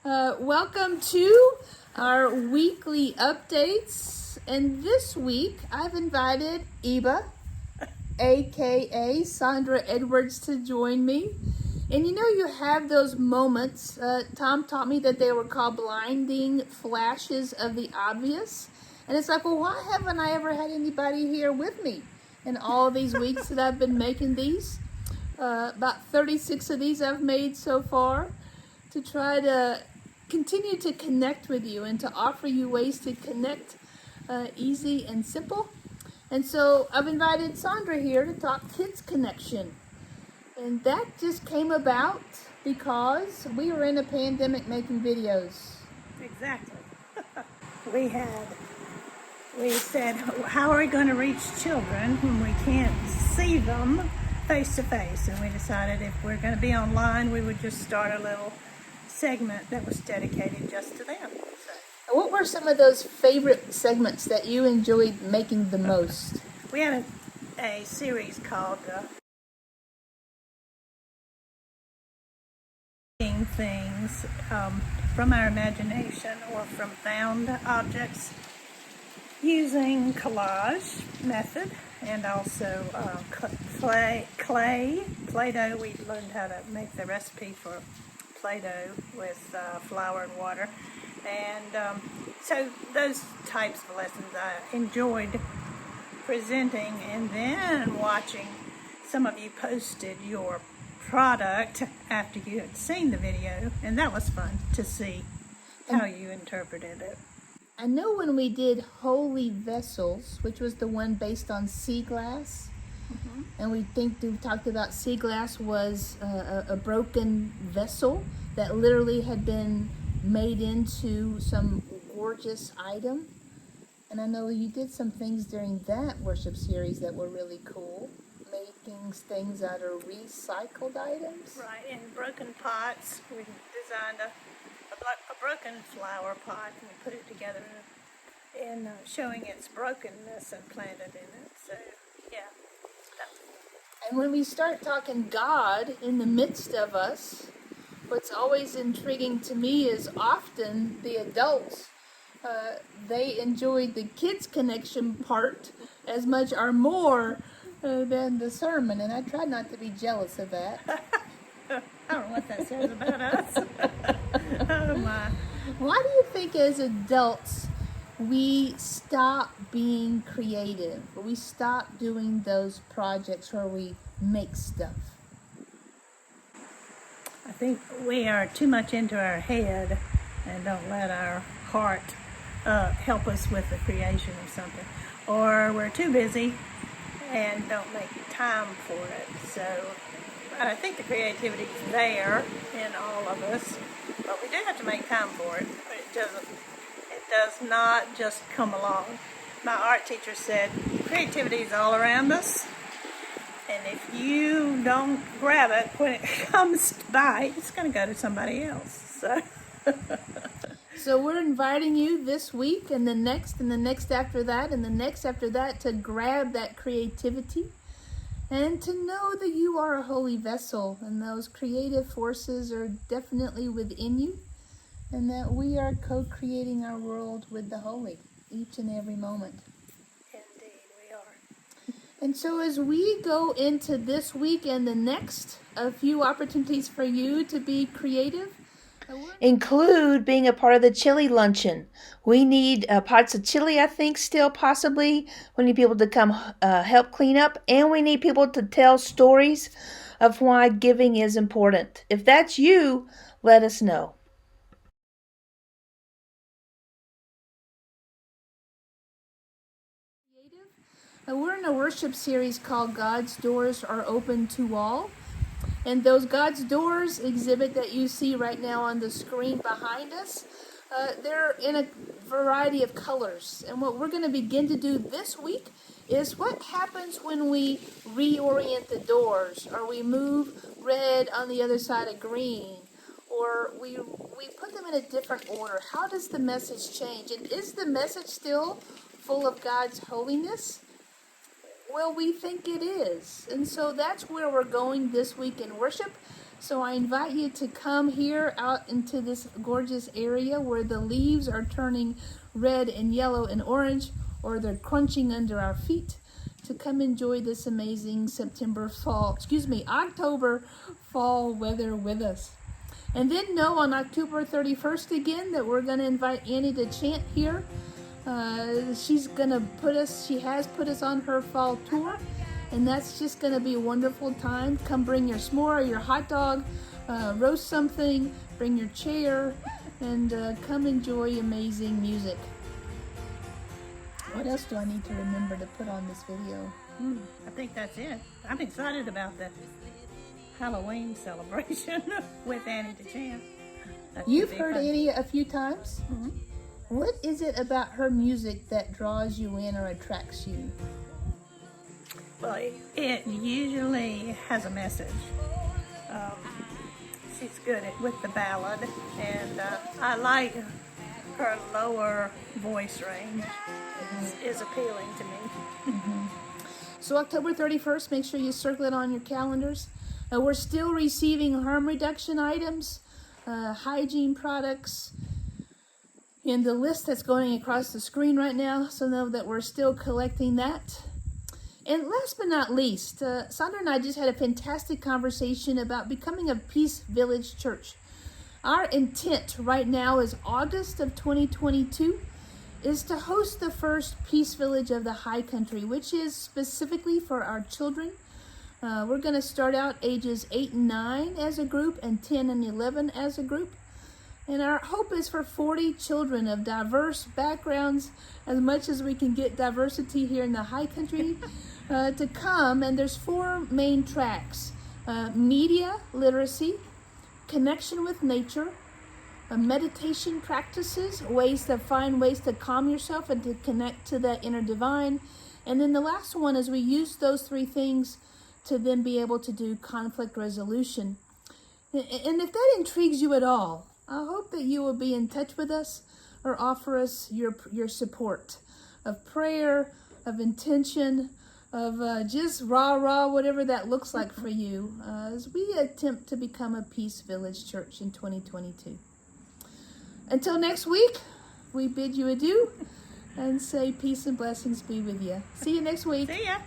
Welcome to our weekly updates. And this week, I've invited Eva, aka Sandra Edwards, to join me. And you have those moments. Tom taught me that they were called blinding flashes of the obvious. And it's like, well, why haven't I ever had anybody here with me in all these weeks that I've been making these? About 36 of these I've made so far, to try to continue to connect with you and to offer you ways to connect easy and simple. And so I've invited Sandra here to talk Kids Connection. And that just came about because we were in a pandemic making videos. Exactly. We said, how are we going to reach children when we can't see them face to face? And we decided if we're going to be online, we would just start a little segment that was dedicated just to them. So, What were some of those favorite segments that you enjoyed making the most? we had a series called things from our imagination or from found objects using collage method, and also Play-Doh. We learned how to make the recipe for Play-Doh with flour and water, and so those types of lessons I enjoyed presenting. And then watching some of you posted your product after you had seen the video, and that was fun to see how you interpreted it. I know when we did Holy Vessels, which was the one based on sea glass, and we talked about sea glass was a broken vessel that literally had been made into some gorgeous item. And I know you did some things during that worship series that were really cool, making things out of recycled items. Right, in broken pots. We designed a broken flower pot, and we put it together in showing its brokenness and planted in it. So, yeah. And when we start talking God in the midst of us, what's always intriguing to me is often the adults, they enjoyed the kids connection part as much or more than the sermon. And I try not to be jealous of that. I don't know what that says about us. Oh, my. Why do you think as adults we stop being creative? Or we stop doing those projects where we make stuff? I think we are too much into our head and don't let our heart help us with the creation of something. Or we're too busy and don't make time for it. So I think the creativity is there in all of us, but we do have to make time for it. It does not just come along. My art teacher said creativity is all around us, and if you don't grab it when it comes by, it's going to go to somebody else. So we're inviting you this week and the next after that and the next after that to grab that creativity and to know that you are a holy vessel, and those creative forces are definitely within you, and that we are co-creating our world with the holy each and every moment. Indeed, we are. And so as we go into this week and the next, a few opportunities for you to be creative include being a part of the chili luncheon. We need pots of chili, I think, still possibly. We need people to come help clean up, and we need people to tell stories of why giving is important. If that's you, let us know. We're in a worship series called God's Doors Are Open to All. And those God's Doors exhibit that you see right now on the screen behind us, they're in a variety of colors. And what we're going to begin to do this week is what happens when we reorient the doors, or we move red on the other side of green, or we put them in a different order. How does the message change? And is the message still full of God's holiness? Well, we think it is. And so that's where we're going this week in worship. So I invite you to come here out into this gorgeous area where the leaves are turning red and yellow and orange, or they're crunching under our feet, to come enjoy this amazing October fall weather with us. And then know on October 31st again that we're going to invite Annie to chant here. She has put us on her fall tour, and that's just going to be a wonderful time. Come bring your s'more, your hot dog, roast something, bring your chair, and come enjoy amazing music. What else do I need to remember to put on this video? I think that's it. I'm excited about the Halloween celebration with Annie to chant. You've heard Annie a few times? Mm-hmm. What is it about her music that draws you in or attracts you? Well, it usually has a message. She's good with the ballad, and I like her lower voice range. Is appealing to me. Mm-hmm. So October 31st, make sure you circle it on your calendars. We're still receiving harm reduction items, hygiene products, in the list that's going across the screen right now, so know that we're still collecting that. And last but not least, Sandra and I just had a fantastic conversation about becoming a Peace Village church. Our intent right now is August of 2022 is to host the first Peace Village of the High Country, which is specifically for our children. We're going to start out ages 8 and 9 as a group and 10 and 11 as a group. And our hope is for 40 children of diverse backgrounds, as much as we can get diversity here in the High Country, to come. And there's 4 main tracks: media literacy, connection with nature, meditation practices, ways to calm yourself and to connect to that inner divine. And then the last one is we use those 3 things to then be able to do conflict resolution. And if that intrigues you at all, I hope that you will be in touch with us or offer us your support of prayer, of intention, of just rah, whatever that looks like for you, as we attempt to become a Peace Village church in 2022. Until next week, we bid you adieu and say peace and blessings be with you. See you next week. See ya.